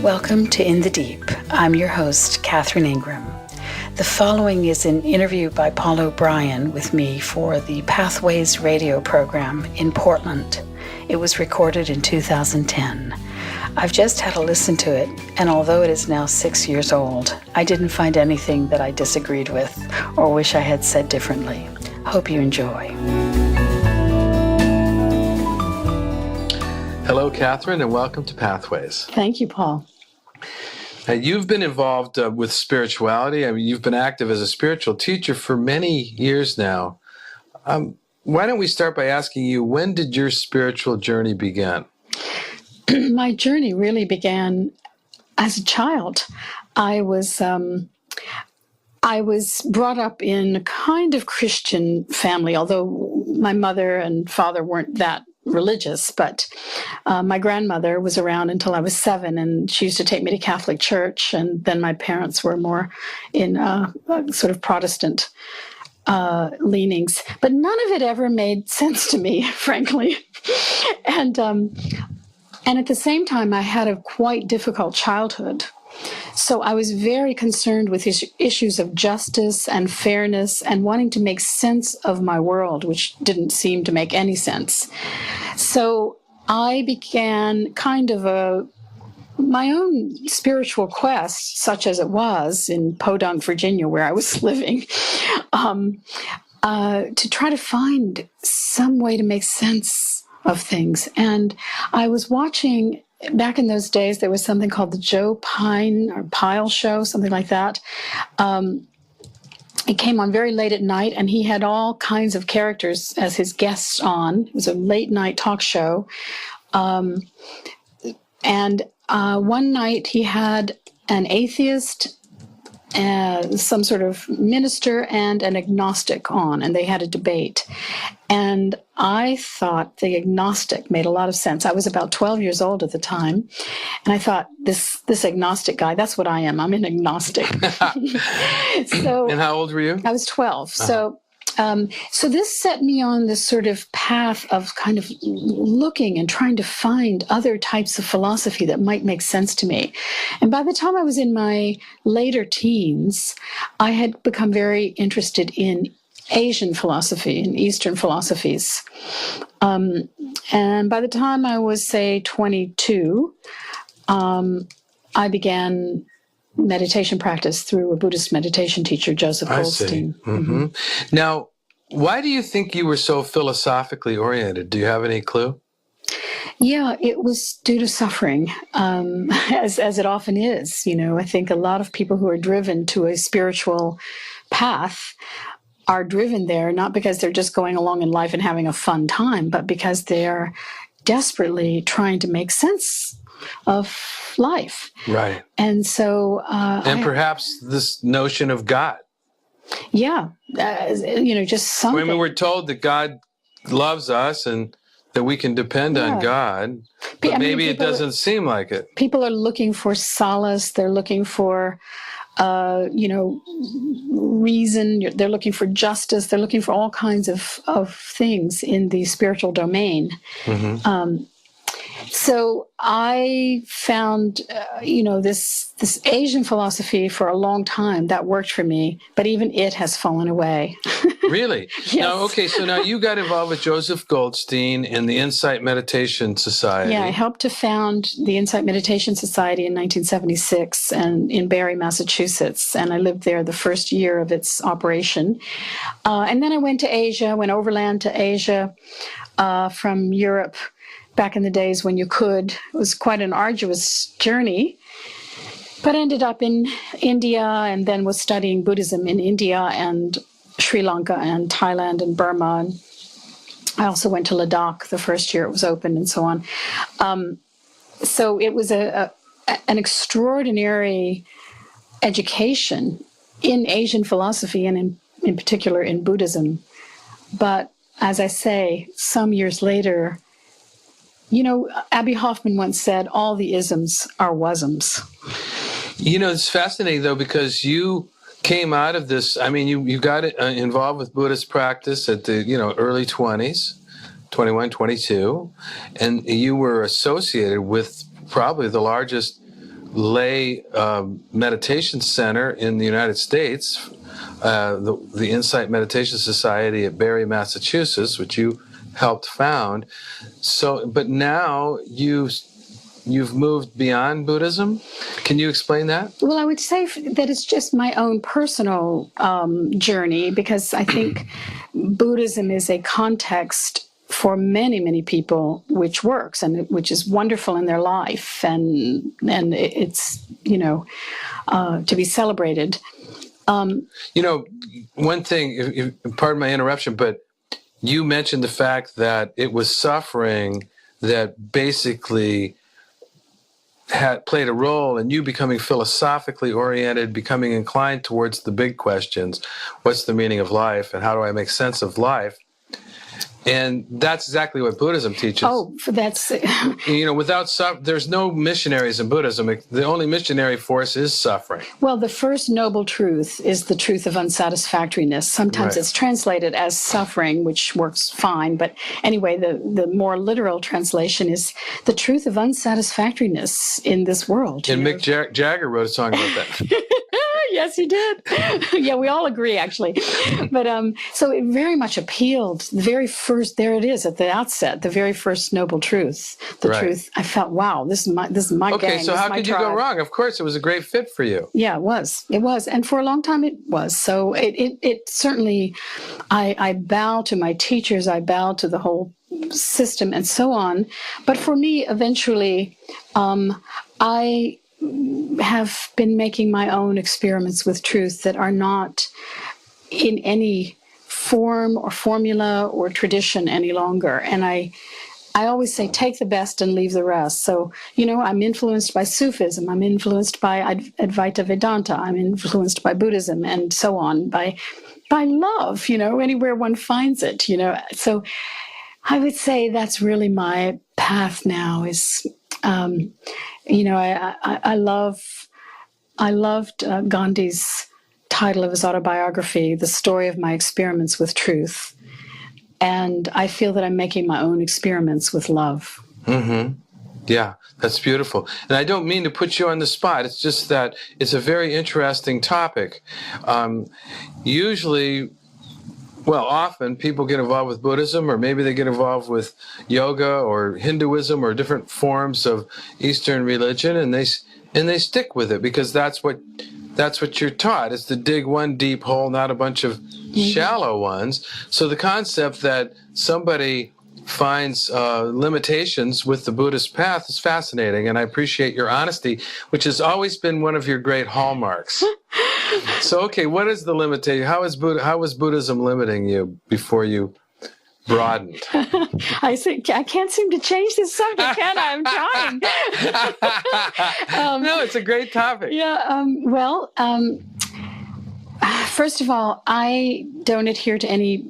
Welcome to In the Deep. I'm your host, Catherine Ingram. The following is an interview by Paul O'Brien with me for the Pathways radio program in Portland. It was recorded in 2010. I've just had a listen to it, and although it is now 6 years old, I didn't find anything that I disagreed with or wish I had said differently. Hope you enjoy. Hello, Catherine, and welcome to Pathways. Thank you, Paul. You've been involved with spirituality. I mean, you've been active as a spiritual teacher for many years now. Why don't we start by asking you, when did your spiritual journey begin? My journey really began as a child. I was brought up in a kind of Christian family, although my mother and father weren't that religious, but my grandmother was around until I was 7, and she used to take me to Catholic church, and then my parents were more in sort of Protestant leanings. But none of it ever made sense to me, frankly. And at the same time, I had a quite difficult childhood. So I was very concerned with issues of justice and fairness and wanting to make sense of my world, which didn't seem to make any sense. So I began kind of my own spiritual quest, such as it was in Podunk, Virginia, where I was living, to try to find some way to make sense of things. And I was watching. Back in those days, there was something called the Joe Pyle show, something like that. It came on very late at night, and he had all kinds of characters as his guests on. It was a late night talk show. And one night he had an atheist, some sort of minister, and an agnostic on, and they had a debate. And I thought the agnostic made a lot of sense. I was about 12 years old at the time, and I thought, this agnostic guy, that's what I am. I'm an agnostic. So, and how old were you? I was 12. So this set me on this sort of path of kind of looking and trying to find other types of philosophy that might make sense to me. And by the time I was in my later teens, I had become very interested in Asian philosophy and Eastern philosophies. And by the time I was, say, 22, I began meditation practice through a Buddhist meditation teacher, Joseph Goldstein. Mm-hmm. Now, why do you think you were so philosophically oriented? Do you have any clue? Yeah, it was due to suffering, as it often is. You know, I think a lot of people who are driven to a spiritual path are driven there not because they're just going along in life and having a fun time, but because they're desperately trying to make sense of life. Right. And so... perhaps this notion of God. Yeah. Just something. I mean, we're told that God loves us and that we can depend on God, but maybe it doesn't seem like it. People are looking for solace. They're looking for... reason, they're looking for justice, they're looking for all kinds of things in the spiritual domain. Mm-hmm. So I found, this Asian philosophy for a long time that worked for me, but even it has fallen away. Really? Yes. Now, okay, so now you got involved with Joseph Goldstein and the Insight Meditation Society. Yeah, I helped to found the Insight Meditation Society in 1976 and in Barre, Massachusetts, and I lived there the first year of its operation. And then I went overland to Asia from Europe back in the days when you could. It was quite an arduous journey, but ended up in India and then was studying Buddhism in India and Sri Lanka and Thailand and Burma. And I also went to Ladakh the first year it was open and so on. So it was an extraordinary education in Asian philosophy and in particular in Buddhism. But as I say, some years later, Abby Hoffman once said, all the isms are wasms. It's fascinating, though, because you came out of this, I mean, you got involved with Buddhist practice at the, early 20s, 21, 22, and you were associated with probably the largest lay meditation center in the United States, the Insight Meditation Society at Barre, Massachusetts, which you helped found. So, but now you've moved beyond Buddhism. Can you explain that? Well, I would say that it's just my own personal journey, because I think Buddhism is a context for many, many people which works and which is wonderful in their life, and it's, to be celebrated. One thing, pardon my interruption, but you mentioned the fact that it was suffering that basically had played a role in you becoming philosophically oriented, becoming inclined towards the big questions. What's the meaning of life, and how do I make sense of life? And that's exactly what Buddhism teaches. Oh, that's... there's no missionaries in Buddhism. The only missionary force is suffering. Well, the first noble truth is the truth of unsatisfactoriness. Sometimes it's translated as suffering, which works fine. But anyway, the more literal translation is the truth of unsatisfactoriness in this world. And Mick Jagger wrote a song about that. Yes, he did. Yeah, we all agree, actually. But so it very much appealed. The very first, there it is at the outset, the very first noble truth. The truth. I felt, wow, this is my gang. Okay, so how could you go wrong? Of course, it was a great fit for you. Yeah, it was. It was, and for a long time, it was. So it certainly. I bow to my teachers. I bow to the whole system, and so on. But for me, eventually, I have been making my own experiments with truth that are not in any form or formula or tradition any longer. And I always say, take the best and leave the rest. So, I'm influenced by Sufism, I'm influenced by Advaita Vedanta, I'm influenced by Buddhism, and so on, by love, anywhere one finds it, So I would say that's really my path now is... I loved Gandhi's title of his autobiography, The Story of My Experiments with Truth. And I feel that I'm making my own experiments with love. Mm-hmm. Yeah, that's beautiful. And I don't mean to put you on the spot. It's just that it's a very interesting topic. Often people get involved with Buddhism, or maybe they get involved with yoga or Hinduism or different forms of Eastern religion, and they stick with it because that's what you're taught, is to dig one deep hole, not a bunch of shallow ones. So the concept that somebody finds limitations with the Buddhist path is fascinating, and I appreciate your honesty, which has always been one of your great hallmarks. So, okay, what is the limitation? How was Buddhism limiting you before you broadened? I can't seem to change this subject, can I? I'm trying. No, it's a great topic. Yeah, first of all, I don't adhere to any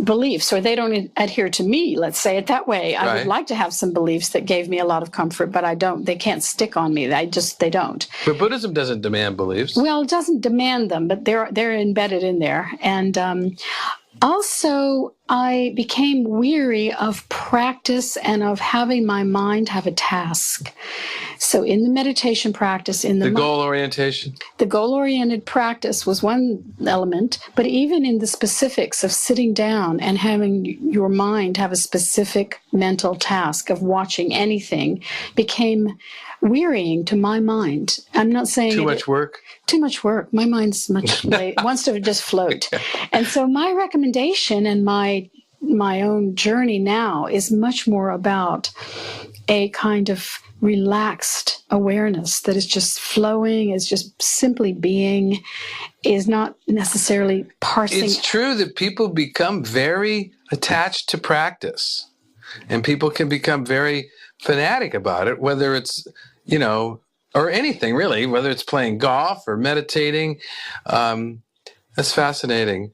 beliefs, or they don't adhere to me, let's say it that way. I would like to have some beliefs that gave me a lot of comfort, but I don't. They can't stick on me. They don't. But Buddhism doesn't demand beliefs. Well, it doesn't demand them, but they're embedded in there. And also, I became weary of practice and of having my mind have a task. So in the meditation practice, the goal orientation, the goal-oriented practice was one element, but even in the specifics of sitting down and having your mind have a specific mental task of watching anything became wearying to my mind. I'm not saying too much work. Too much work. My mind's much wants to just float. And so my recommendation and my own journey now is much more about a kind of relaxed awareness that is just flowing, is just simply being, is not necessarily parsing. It's true that people become very attached to practice, and people can become very fanatic about it, whether it's, or anything really, whether it's playing golf or meditating. That's fascinating.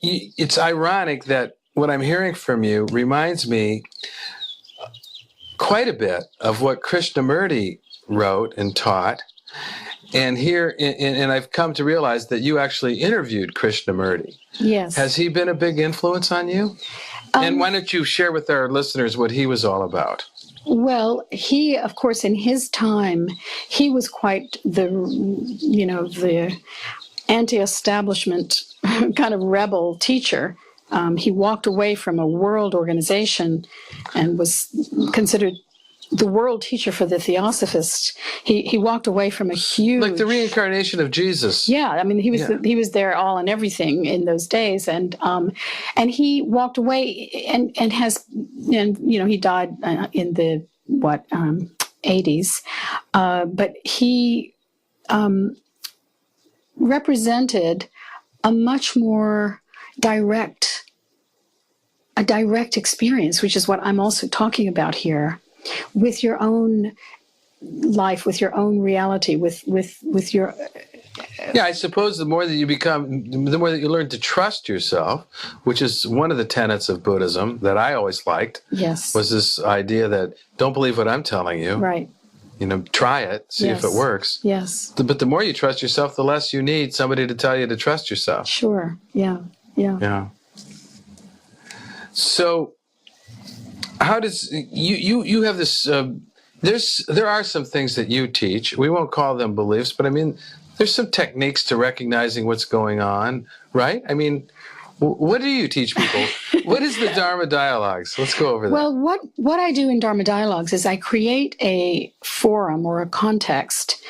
It's ironic that what I'm hearing from you reminds me quite a bit of what Krishnamurti wrote and taught. And and I've come to realize that you actually interviewed Krishnamurti. Yes. Has he been a big influence on you? And why don't you share with our listeners what he was all about? Well, he, of course, in his time, he was quite the anti-establishment kind of rebel teacher. He walked away from a world organization and was considered the world teacher for the Theosophists. He walked away from a huge, like the reincarnation of Jesus. yeah. I mean, he was there all and everything in those days, and he walked away and he died in the 80s, but he represented a much more direct experience, which is what I'm also talking about here, with your own life, with your own reality, with your. Yeah, I suppose the more that you learn to trust yourself, which is one of the tenets of Buddhism that I always liked. Yes. Was this idea that don't believe what I'm telling you. Right. Try it, see if it works. Yes. But the more you trust yourself, the less you need somebody to tell you to trust yourself. Sure. Yeah. Yeah. Yeah. So, how does you have this? There are some things that you teach. We won't call them beliefs, but I mean, there's some techniques to recognizing what's going on, right? I mean, what do you teach people? What is the Dharma Dialogues? Let's go over that. Well, what I do in Dharma Dialogues is I create a forum or a context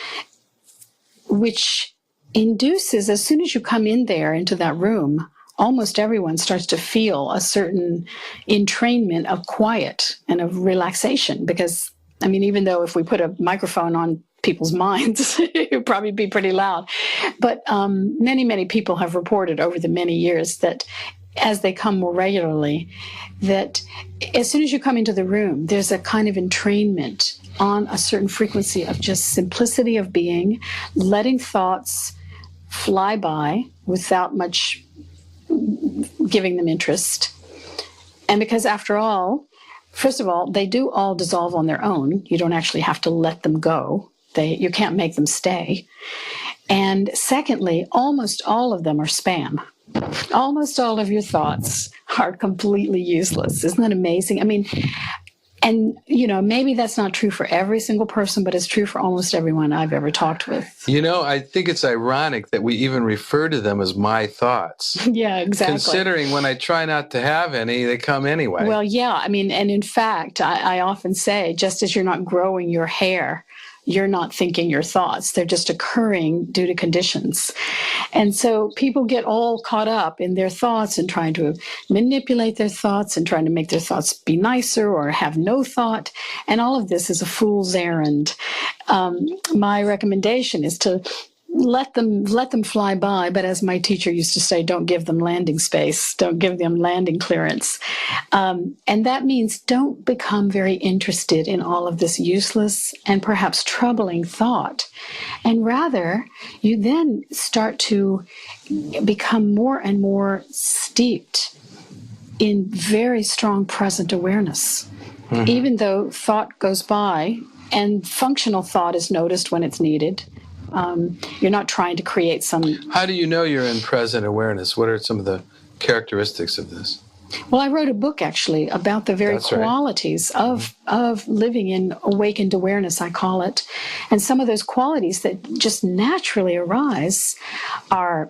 which induces, as soon as you come in there into that room, almost everyone starts to feel a certain entrainment of quiet and of relaxation. Because, I mean, even though if we put a microphone on people's minds, it would probably be pretty loud. But many, many people have reported over the many years that as they come more regularly, that as soon as you come into the room, there's a kind of entrainment on a certain frequency of just simplicity of being, letting thoughts fly by without much giving them interest. And because after all, first of all, they do all dissolve on their own. You don't actually have to let them go. You can't make them stay. And secondly, almost all of them are spam. Almost all of your thoughts are completely useless. Isn't that amazing? I mean, and, maybe that's not true for every single person, but it's true for almost everyone I've ever talked with. I think it's ironic that we even refer to them as my thoughts. Yeah, exactly. Considering when I try not to have any, they come anyway. Well, yeah. I mean, and in fact, I often say, just as you're not growing your hair, you're not thinking your thoughts. They're just occurring due to conditions. And so people get all caught up in their thoughts and trying to manipulate their thoughts and trying to make their thoughts be nicer or have no thought. And all of this is a fool's errand. My recommendation is to let them fly by, but as my teacher used to say, don't give them landing space, don't give them landing clearance. And that means don't become very interested in all of this useless and perhaps troubling thought. And rather, you then start to become more and more steeped in very strong present awareness. Mm-hmm. Even though thought goes by and functional thought is noticed when it's needed, you're not trying to create some... How do you know you're in present awareness? What are some of the characteristics of this? Well, I wrote a book, actually, about the very qualities of living in awakened awareness, I call it. And some of those qualities that just naturally arise are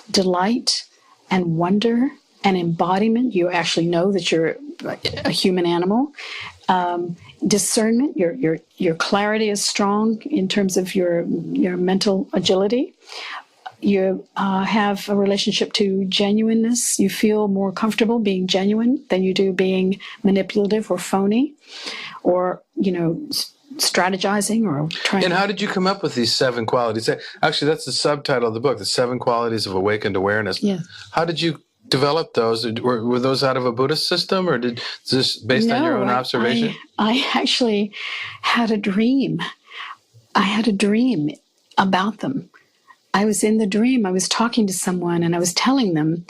delight and wonder and embodiment. You actually know that you're a human animal. Discernment, your clarity is strong in terms of your mental agility. You have a relationship to genuineness. You feel more comfortable being genuine than you do being manipulative or phony, or strategizing or trying. And how did you come up with these 7 qualities? Actually, that's the subtitle of the book: the 7 Qualities of Awakened Awareness. Yeah. How did you develop those? Were those out of a Buddhist system, or is this based on your own observation? I actually had a dream. I had a dream about them. I was in the dream. I was talking to someone, and I was telling them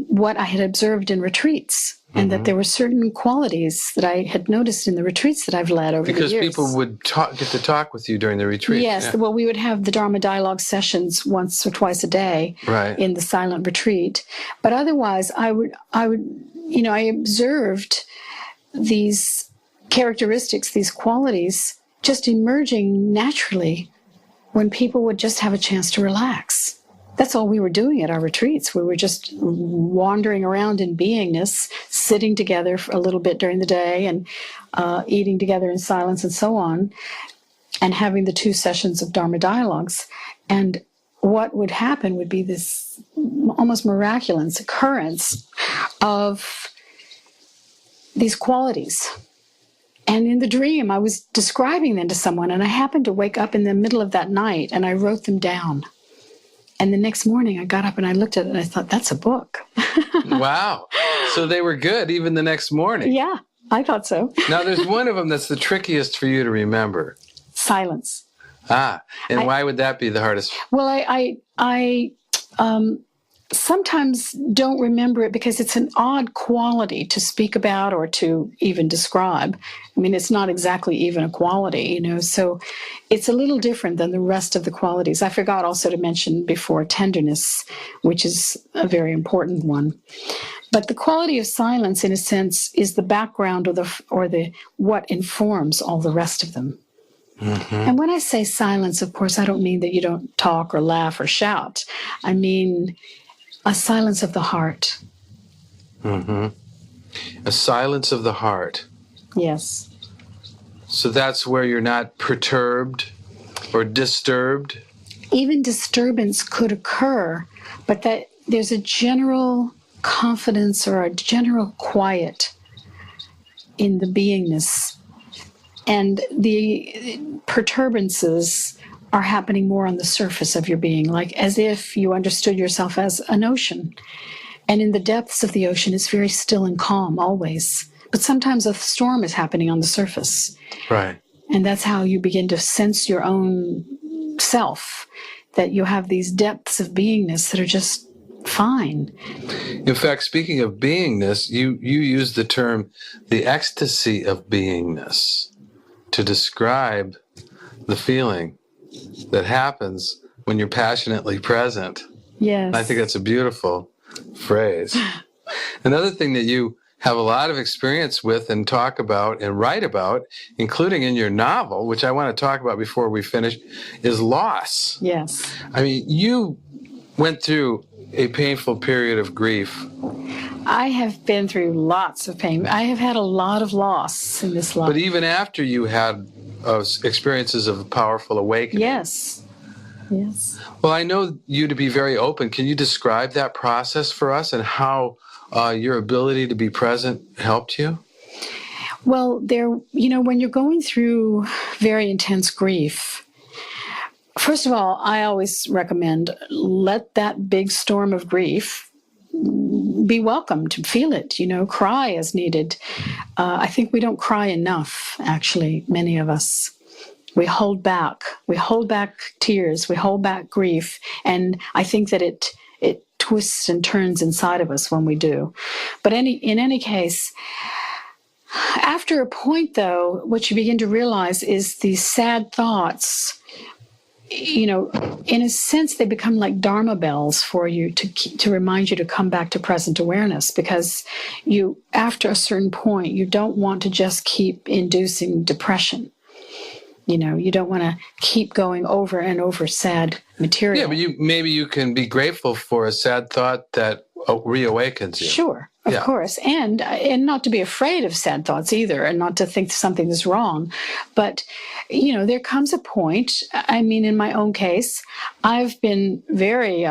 what I had observed in retreats, and that there were certain qualities that I had noticed in the retreats that I've led over the years. Because people would get to talk with you during the retreat. Yes. Yeah. Well, we would have the Dharma Dialogue sessions once or twice a day in the silent retreat. But otherwise, I observed these characteristics, these qualities, just emerging naturally when people would just have a chance to relax. That's all we were doing at our retreats. We were just wandering around in beingness, sitting together for a little bit during the day and eating together in silence and so on, and having the 2 sessions of Dharma dialogues. And what would happen would be this almost miraculous occurrence of these qualities. And in the dream, I was describing them to someone, and I happened to wake up in the middle of that night, and I wrote them down. And the next morning, I got up and I looked at it, and I thought, that's a book. Wow. So they were good even the next morning. Yeah, I thought so. Now, there's one of them that's the trickiest for you to remember. Silence. And why would that be the hardest? Well, I sometimes don't remember it because it's an odd quality to speak about or to even describe. I mean, it's not exactly even a quality, so it's a little different than the rest of the qualities. I forgot also to mention before tenderness, which is a very important one. But the quality of silence, in a sense, is the background or the what informs all the rest of them. Mm-hmm. And when I say silence, of course, I don't mean that you don't talk or laugh or shout. I mean a silence of the heart. Mm-hmm. A silence of the heart. Yes. So that's where you're not perturbed or disturbed? Even disturbance could occur, but that there's a general confidence or a general quiet in the beingness. And the perturbances are happening more on the surface of your being, like as if you understood yourself as an ocean. And in the depths of the ocean, it's very still and calm always. But sometimes a storm is happening on the surface. Right. And that's how you begin to sense your own self, that you have these depths of beingness that are just fine. In fact, speaking of beingness, you use the term the ecstasy of beingness to describe the feeling that happens when you're passionately present. Yes. I think that's a beautiful phrase. Another thing that you have a lot of experience with and talk about and write about, including in your novel, which I want to talk about before we finish, is loss. Yes. I mean, you went through a painful period of grief. I have been through lots of pain. I have had a lot of loss in this life. But even after you had experiences of powerful awakening. Yes. Yes. Well, I know you to be very open. Can you describe that process for us and how your ability to be present helped you? Well, when you're going through very intense grief, first of all, I always recommend let that big storm of grief be welcome, to feel it, cry as needed. I think we don't cry enough, actually, many of us. We hold back tears, we hold back grief, and I think that it twists and turns inside of us when we do. But in any case, after a point, though, what you begin to realize is these sad thoughts, in a sense, they become like Dharma bells for you to remind you to come back to present awareness, because after a certain point, you don't want to just keep inducing depression. You don't want to keep going over and over sad material. Yeah, but maybe you can be grateful for a sad thought that reawakens you. Sure. Of course. And not to be afraid of sad thoughts either, and not to think something is wrong. But, there comes a point, I mean, in my own case, I've been very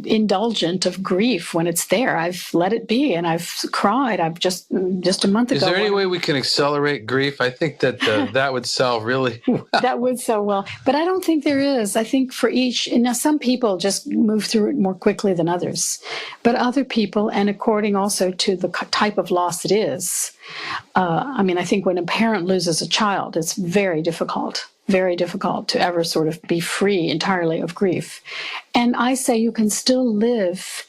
indulgent of grief when it's there. I've let it be, and I've cried. I've just a month ago. Is there any way we can accelerate grief? I think that that would sell really well. That would sell well. But I don't think there is. I think for each, now some people just move through it more quickly than others. But other people, and according also to the type of loss it is. I think when a parent loses a child, it's very difficult to ever sort of be free entirely of grief. And I say you can still live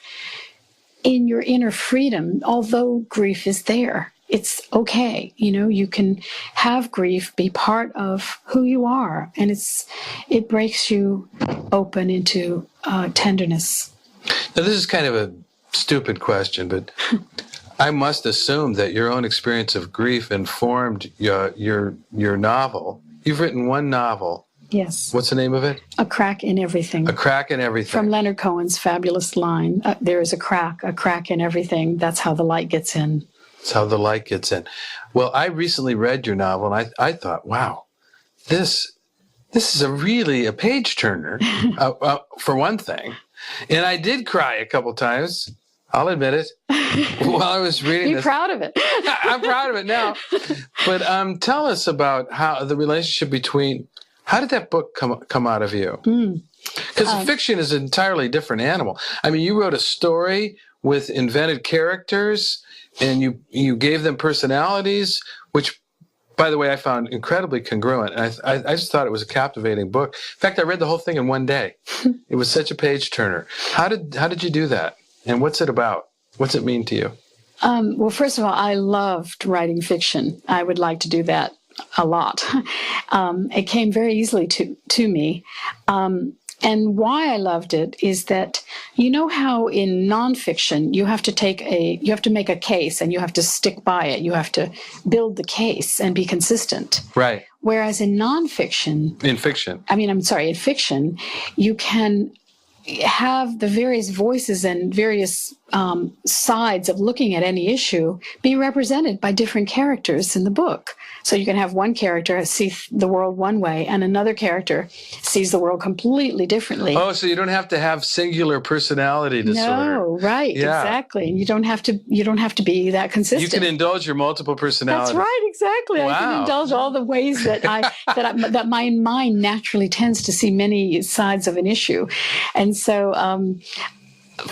in your inner freedom, although grief is there. It's okay. You can have grief be part of who you are, and it breaks you open into tenderness. Now, this is kind of a stupid question, but I must assume that your own experience of grief informed your novel. You've written one novel. Yes. What's the name of it? A Crack in Everything. A Crack in Everything. From Leonard Cohen's fabulous line, there is a crack in everything. That's how the light gets in. That's how the light gets in. Well, I recently read your novel, and I thought, wow, this is a page turner, for one thing. And I did cry a couple times. I'll admit it. While I was reading this. Be proud of it. I'm proud of it now. But tell us about how the relationship between, how did that book come out of you? Because fiction is an entirely different animal. I mean, you wrote a story with invented characters, and you gave them personalities, which, by the way, I found incredibly congruent. And I just thought it was a captivating book. In fact, I read the whole thing in one day. It was such a page turner. How did you do that? And what's it about? What's it mean to you? Well, first of all, I loved writing fiction. I would like to do that a lot. It came very easily to me. And why I loved it is that, you know how in nonfiction you have to make a case and you have to stick by it. You have to build the case and be consistent. Right. Whereas in nonfiction, in fiction, you can have the various voices and various sides of looking at any issue be represented by different characters in the book. So you can have one character see the world one way and another character sees the world completely differently. Oh, so you don't have to have singular personality disorder. No, right, yeah. Exactly. And you don't have to be that consistent. You can indulge your multiple personalities. That's right, exactly. Wow. I can indulge all the ways that that my mind naturally tends to see many sides of an issue. And so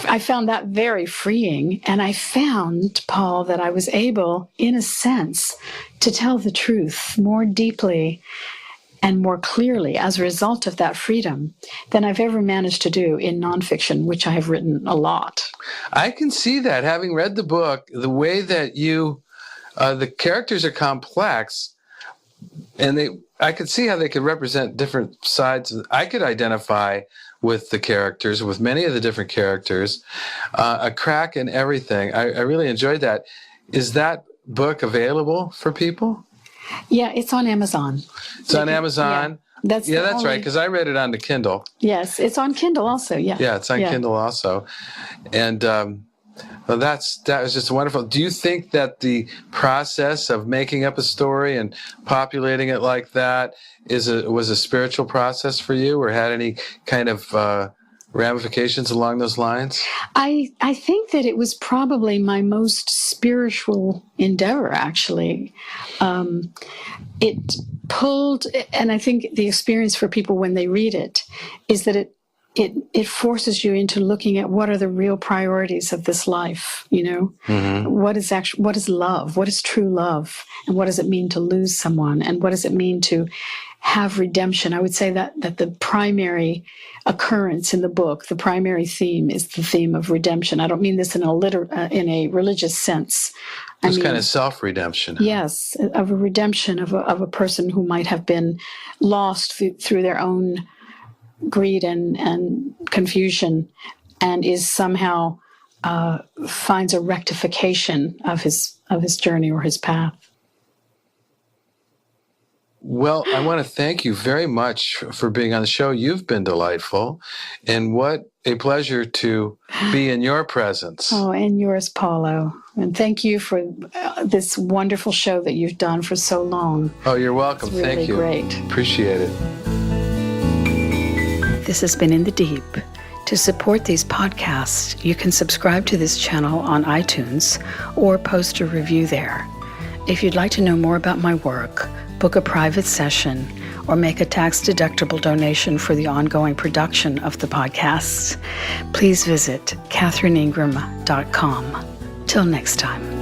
I found that very freeing. And I found, Paul, that I was able, in a sense, to tell the truth more deeply and more clearly as a result of that freedom than I've ever managed to do in nonfiction, which I have written a lot. I can see that, having read the book, the way that the characters are complex, and I could see how they could represent different sides. I could identify with the characters, with many of the different characters. A Crack in Everything. I really enjoyed that. Is that book available for people? Yeah, it's on Amazon. It's on Amazon. Yeah, that's right, because I read it on the Kindle. Yes, it's on Kindle also, yeah. Yeah, it's on Kindle also. And well, that was just wonderful. Do you think that the process of making up a story and populating it like that was a spiritual process for you, or had any kind of ramifications along those lines? I think that it was probably my most spiritual endeavor, actually. It pulled, and I think the experience for people when they read it is that it forces you into looking at what are the real priorities of this life, you know? Mm-hmm. What is love? What is true love? And what does it mean to lose someone? And what does it mean to have redemption? I would say that the primary occurrence in the book, the primary theme, is the theme of redemption. I don't mean this in a religious sense. It's kind of self-redemption. Yes, of a redemption of a person who might have been lost through their own greed and confusion, and is somehow finds a rectification of his journey or his path. Well, I want to thank you very much for being on the show. You've been delightful, and what a pleasure to be in your presence. Oh, and yours, Paulo. And thank you for this wonderful show that you've done for so long. Oh, you're welcome. It's really thank you. Great. Appreciate it. This has been In the Deep. To support these podcasts, you can subscribe to this channel on iTunes or post a review there. If you'd like to know more about my work, book a private session, or make a tax-deductible donation for the ongoing production of the podcasts, please visit katherineingram.com. Till next time.